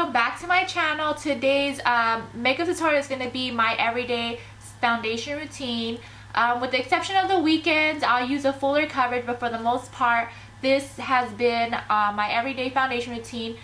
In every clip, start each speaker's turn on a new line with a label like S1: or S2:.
S1: welcome back to my channel. Today's makeup tutorial is going to be my everyday foundation routine. With the exception of the weekends, I'll use a fuller coverage, but for the most part, this has been my everyday foundation routine.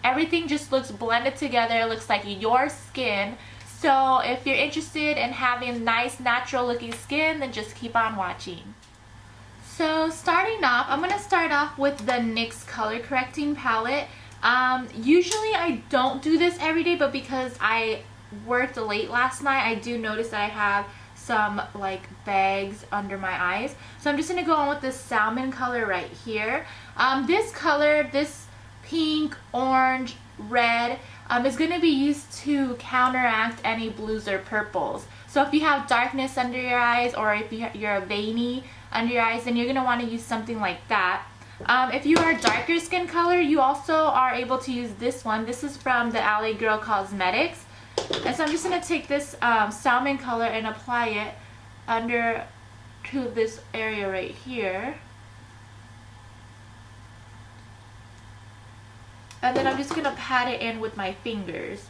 S1: Everything just looks blended together. It looks like your skin. So if you're interested in having nice, natural looking skin, then just keep on watching. So starting off, I'm going to start off with the NYX color correcting palette. Usually I don't do this every day, but because I worked late last night, I do notice that I have some like bags under my eyes. So I'm just going to go on with this salmon color right here. This color, this pink, orange, red, is going to be used to counteract any blues or purples. So if you have darkness under your eyes, or if you're a veiny under your eyes, then you're going to want to use something like that. If you are a darker skin color, you also are able to use this one. This is from the LA Girl Cosmetics. And so I'm just going to take this salmon color and apply it under to this area right here. And then I'm just going to pat it in with my fingers.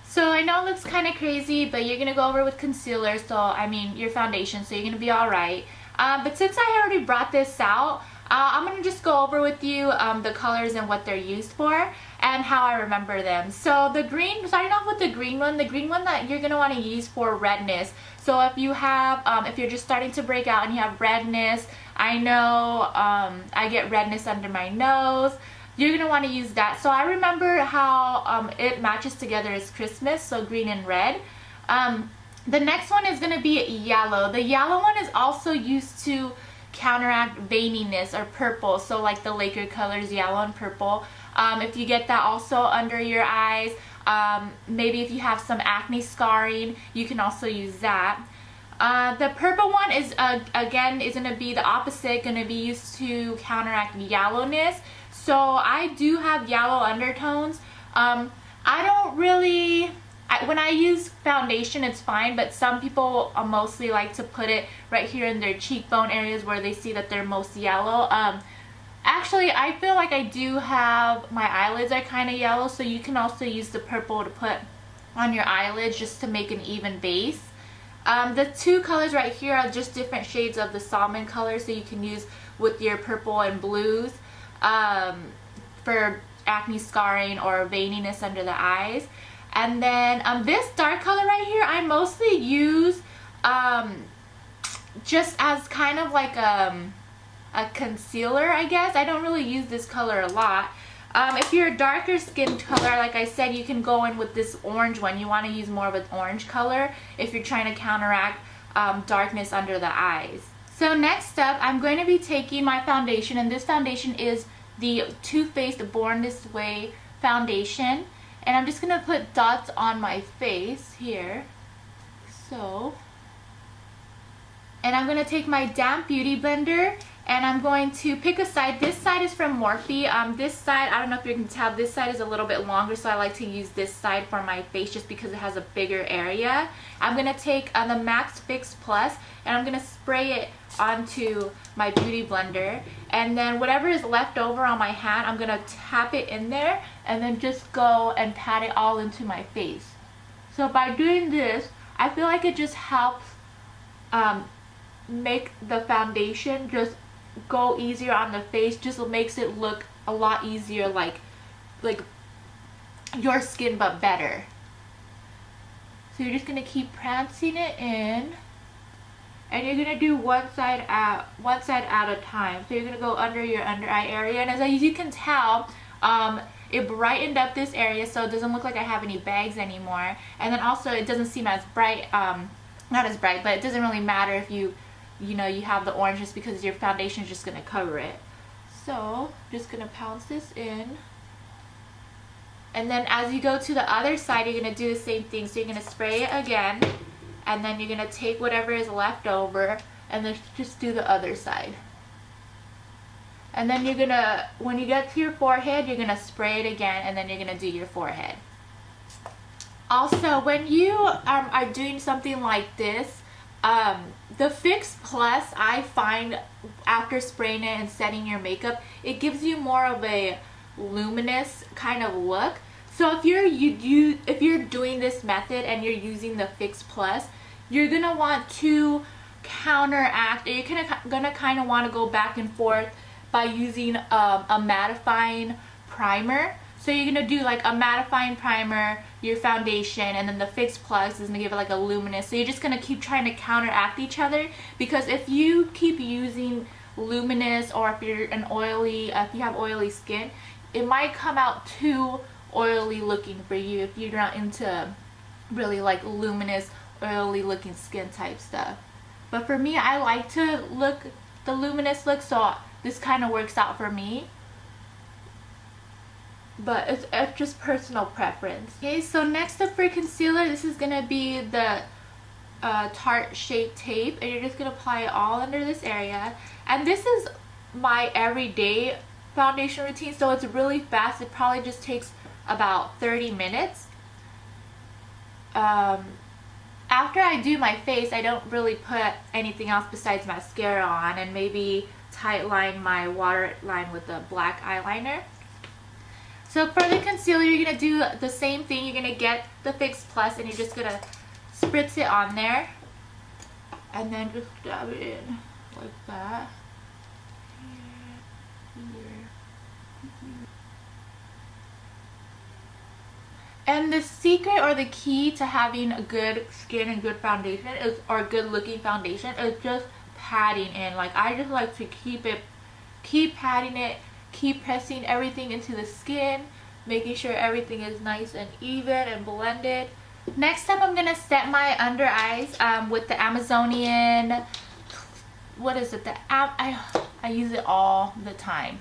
S1: So I know it looks kind of crazy, but you're going to go over with concealer, so I mean your foundation, so you're going to be alright. But since I already brought this out, I'm going to just go over with you the colors and what they're used for and how I remember them. So the green, starting off with the green one that you're going to want to use for redness. So if you have, if you're just starting to break out and you have redness, I know I get redness under my nose, you're going to want to use that. So I remember how it matches together as Christmas, so green and red. The next one is going to be yellow. The yellow one is also used to counteract veininess or purple, so like the Laker colors, yellow and purple. If you get that also under your eyes, maybe if you have some acne scarring, you can also use that. The purple one is again is going to be the opposite, going to be used to counteract yellowness. So I do have yellow undertones. I don't really, when I use foundation it's fine, but some people mostly like to put it right here in their cheekbone areas where they see that they're most yellow. Actually, I feel like I do have, my eyelids are kind of yellow, so you can also use the purple to put on your eyelids just to make an even base. The two colors right here are just different shades of the salmon color, so you can use with your purple and blues for acne scarring or veininess under the eyes. And then this dark color right here, I mostly use just as kind of like a concealer, I guess. I don't really use this color a lot. If you're a darker skin color, like I said, you can go in with this orange one. You want to use more of an orange color if you're trying to counteract darkness under the eyes. So next up, I'm going to be taking my foundation, and this foundation is the TooFaced Born This Way foundation. And I'm just going to put dots on my face here. So, and I'm going to take my damp beauty blender and I'm going to pick a side. This side is from Morphe. This side, I don't know if you can tell, this side is a little bit longer, so I like to use this side for my face just because it has a bigger area. I'm going to take the Max Fix Plus and I'm going to spray it onto my beauty blender, and then whatever is left over on my hand, I'm going to tap it in there and then just go and pat it all into my face. So by doing this, I feel like it just helps make the foundation just go easier on the face, just makes it look a lot easier, like your skin but better. So you're just going to keep prancing it in, and you're going to do one side at a time. So you're going to go under your under eye area, and as you can tell, it brightened up this area so it doesn't look like I have any bags anymore. And then also it doesn't seem as bright, not as bright, but it doesn't really matter if you have the orange, just because your foundation is just going to cover it. So just going to pounce this in. And then as you go to the other side, you're going to do the same thing. So you're going to spray it again, and then you're going to take whatever is left over and then just do the other side. And then you're going to, when you get to your forehead, you're going to spray it again, and then you're going to do your forehead. Also, when you are doing something like this, the Fix Plus, I find after spraying it and setting your makeup, it gives you more of a luminous kind of look. So if you're doing this method and you're using the Fix Plus, you're gonna want to counteract, or you're gonna kind of want to go back and forth by using a mattifying primer. So you're gonna do like a mattifying primer, your foundation, and then the Fix Plus is gonna give it like a luminous. So you're just gonna keep trying to counteract each other, because if you keep using luminous, or if you have oily skin, it might come out too oily looking for you if you're not into really like luminous, oily looking skin type stuff. But for me, I like to look the luminous look, so this kind of works out for me. But it's just personal preference. Okay, so next up for concealer, this is gonna be the Tarte Shape Tape, and you're just gonna apply it all under this area. And this is my everyday foundation routine, so it's really fast. It probably just takes about 30 minutes. After I do my face, I don't really put anything else besides mascara on, and maybe tight line my waterline with a black eyeliner. So for the concealer, you're going to do the same thing. You're going to get the Fix Plus, and you're just going to spritz it on there. And then just dab it in like that. And the secret, or the key to having a good skin and good foundation is, or good looking foundation, is just patting in. Like, I just like to keep patting it, keep pressing everything into the skin, making sure everything is nice and even and blended. Next up, I'm gonna set my under eyes with the Amazonian, what is it? I use it all the time.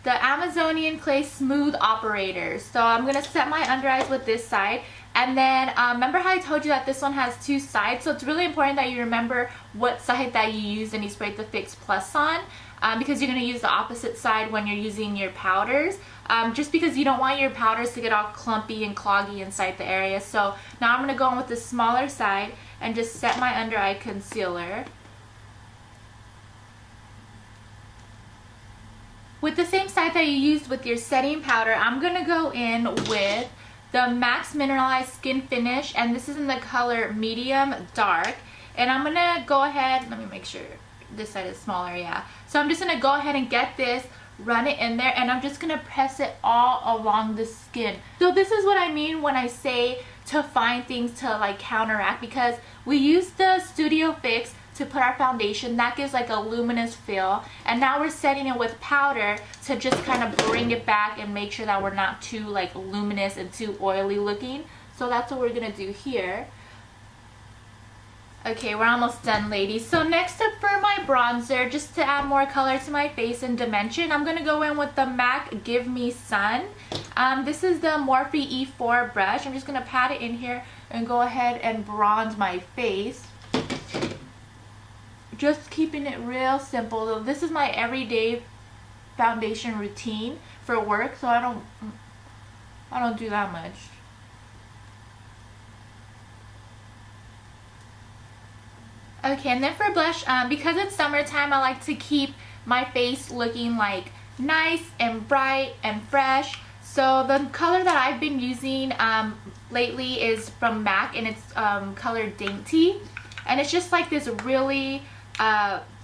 S1: The Amazonian Clay Smooth Operator. So I'm going to set my under eyes with this side. And then remember how I told you that this one has two sides? So it's really important that you remember what side that you use and you spray the Fix Plus on, because you're going to use the opposite side when you're using your powders. Just because you don't want your powders to get all clumpy and cloggy inside the area. So now I'm going to go in with the smaller side and just set my under eye concealer. With the same side that you used with your setting powder, I'm going to go in with the Max Mineralized Skin Finish, and this is in the color Medium Dark. And I'm going to go ahead, let me make sure this side is smaller, yeah. So I'm just going to go ahead and get this, run it in there, and I'm just going to press it all along the skin. So this is what I mean when I say to find things to like counteract, because we use the Studio Fix to put our foundation. That gives like a luminous feel, and now we're setting it with powder to just kind of bring it back and make sure that we're not too like luminous and too oily looking. So that's what we're gonna do here. Okay, we're almost done, ladies. So next up for my bronzer, just to add more color to my face and dimension, I'm gonna go in with the MAC Give Me Sun. This is the Morphe E4 brush. I'm just gonna pat it in here and go ahead and bronze my face. Just keeping it real simple. This is my everyday foundation routine for work, so I don't do that much. Okay, and then for blush, because it's summertime, I like to keep my face looking like nice and bright and fresh. So the color that I've been using lately is from MAC, and it's color Dainty, and it's just like this really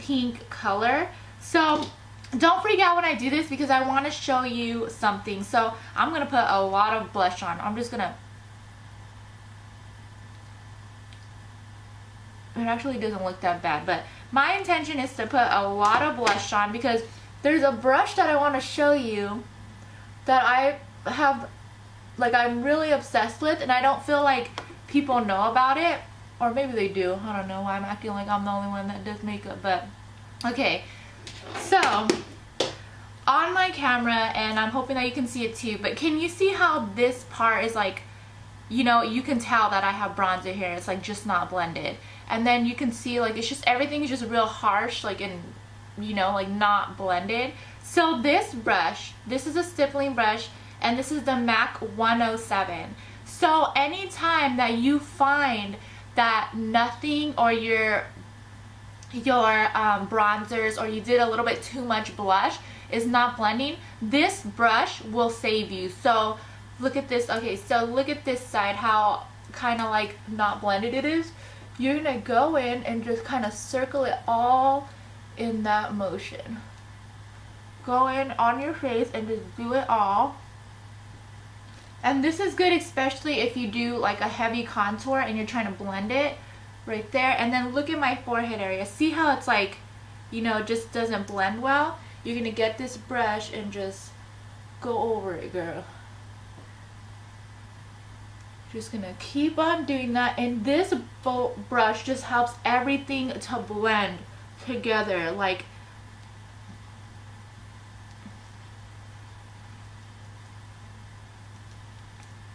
S1: pink color. So don't freak out when I do this, because I want to show you something. So I'm gonna put a lot of blush on. I'm just gonna, it actually doesn't look that bad, but my intention is to put a lot of blush on, because there's a brush that I want to show you that I have, like, I'm really obsessed with, and I don't feel like people know about it. Or maybe they do. I don't know why I'm acting like I'm the only one that does makeup, but okay. So on my camera, and I'm hoping that you can see it too, but can you see how this part is like, you know, you can tell that I have bronzer here. It's like just not blended. And then you can see like it's just, everything is just real harsh, like, in, you know, like not blended. So this brush, this is a stippling brush, and this is the MAC 107. So anytime that you find that nothing, or your bronzers, or you did a little bit too much blush, is not blending, this brush will save you. So Look at this. Okay, so look at this side, how kind of like not blended it is. You're gonna go in and just kind of circle it all in that motion. Go in on your face and just do it all. And this is good especially if you do like a heavy contour and you're trying to blend it right there. And then look at my forehead area. See how it's like, you know, just doesn't blend well? You're gonna get this brush and just go over it, girl. Just gonna keep on doing that, and this brush just helps everything to blend together. Like,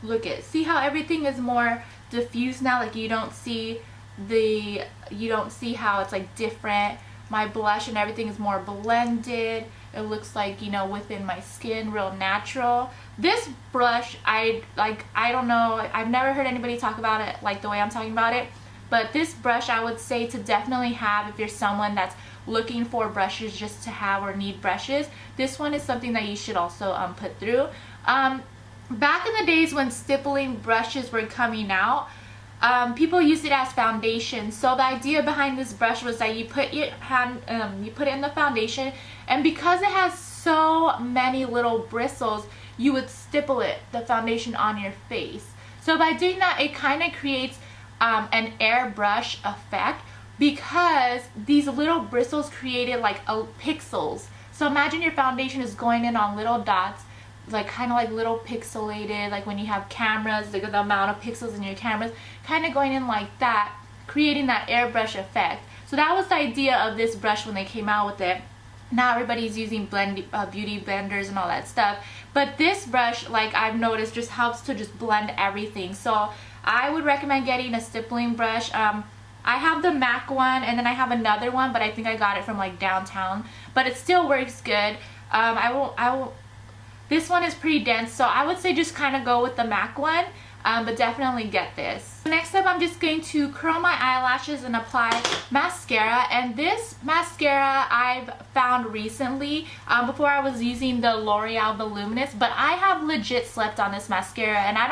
S1: look at, see how everything is more diffused now? Like you don't see how it's like different. My blush and everything is more blended. It looks like, you know, within my skin, real natural. This brush, I don't know, I've never heard anybody talk about it like the way I'm talking about it, but this brush I would say to definitely have if you're someone that's looking for brushes just to have or need brushes. This one is something that you should also put through. Back in the days when stippling brushes were coming out, people used it as foundation. So the idea behind this brush was that you put your hand, you put it in the foundation, and because it has so many little bristles, you would stipple it, the foundation, on your face. So by doing that, it kind of creates an airbrush effect because these little bristles created like pixels. So imagine your foundation is going in on little dots, like kind of like little pixelated, like when you have cameras, like the amount of pixels in your cameras, kind of going in like that, creating that airbrush effect. So that was the idea of this brush when they came out with it. Now everybody's using beauty blenders and all that stuff, but this brush, like I've noticed, just helps to just blend everything. So I would recommend getting a stippling brush. I have the MAC one, and then I have another one, but I think I got it from like downtown, but it still works good. This one is pretty dense, so I would say just kind of go with the MAC one, but definitely get this. Next up, I'm just going to curl my eyelashes and apply mascara, and this mascara I've found recently. Before I was using the L'Oreal Voluminous, but I have legit slept on this mascara, and I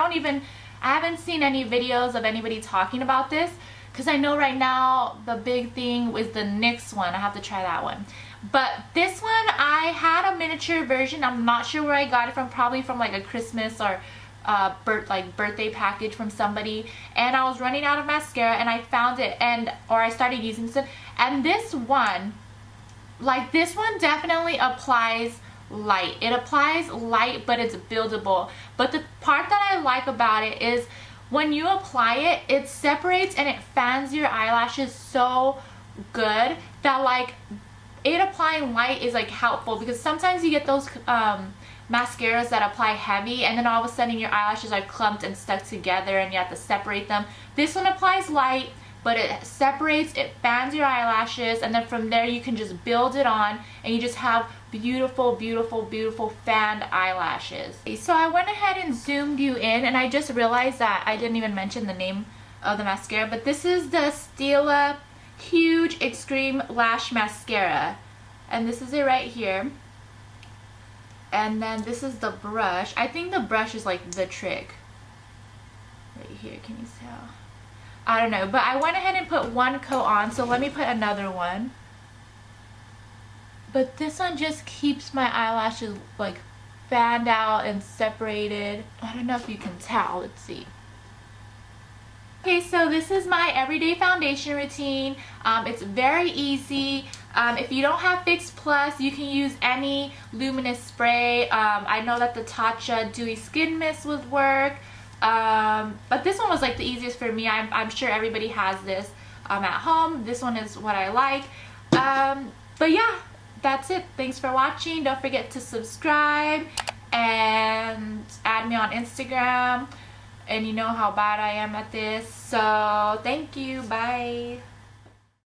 S1: haven't seen any videos of anybody talking about this, because I know right now the big thing was the NYX one. I have to try that one. But this one, I had a miniature version. I'm not sure where I got it from, probably from like a Christmas or birthday package from somebody, and I was running out of mascara and I found it, or I started using this, and this one definitely applies light. It applies light, but it's buildable. But the part that I like about it is when you apply it, it separates and it fans your eyelashes so good that like it applying light is like helpful, because sometimes you get those mascaras that apply heavy and then all of a sudden your eyelashes are clumped and stuck together and you have to separate them. This one applies light, but it separates, it fans your eyelashes, and then from there you can just build it on and you just have beautiful, beautiful, beautiful fanned eyelashes. So I went ahead and zoomed you in, and I just realized that I didn't even mention the name of the mascara, but this is the Stila Huge Extreme Lash Mascara, and this is it right here. And then this is the brush. I think the brush is like the trick. Right here, can you tell? I don't know, but I went ahead and put one coat on, so let me put another one. But this one just keeps my eyelashes like fanned out and separated. I don't know if you can tell, let's see. Okay, so this is my everyday foundation routine. It's very easy. If you don't have Fix Plus, you can use any luminous spray. I know that the Tarte Dewy Skin Mist would work, but this one was like the easiest for me. I'm sure everybody has this at home. This one is what I like. But yeah, that's it. Thanks for watching. Don't forget to subscribe and add me on Instagram. And you know how bad I am at this. So thank you. Bye.